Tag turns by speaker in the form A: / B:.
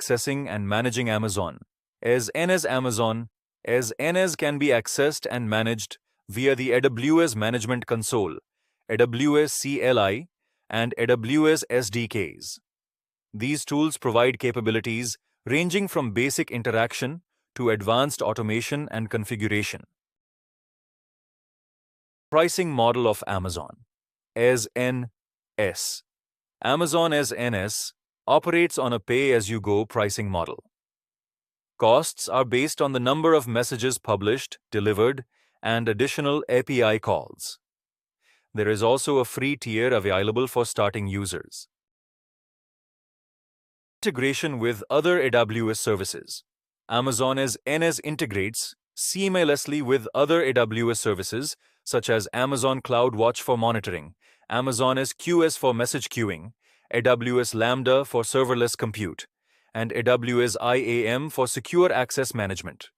A: accessing and managing Amazon. SNS Amazon. SNS can be accessed and managed via the AWS Management Console, AWS CLI, and AWS SDKs. These tools provide capabilities ranging from basic interaction to advanced automation and configuration. Pricing model of Amazon. SNS. Amazon SNS operates on a pay-as-you-go pricing model. Costs are based on the number of messages published, delivered, and additional API calls. There is also a free tier available for starting users. Integration with other AWS services. Amazon SNS integrates seamlessly with other AWS services such as Amazon CloudWatch for monitoring, Amazon SQS for message queuing, AWS Lambda for serverless compute, and AWS IAM for secure access management.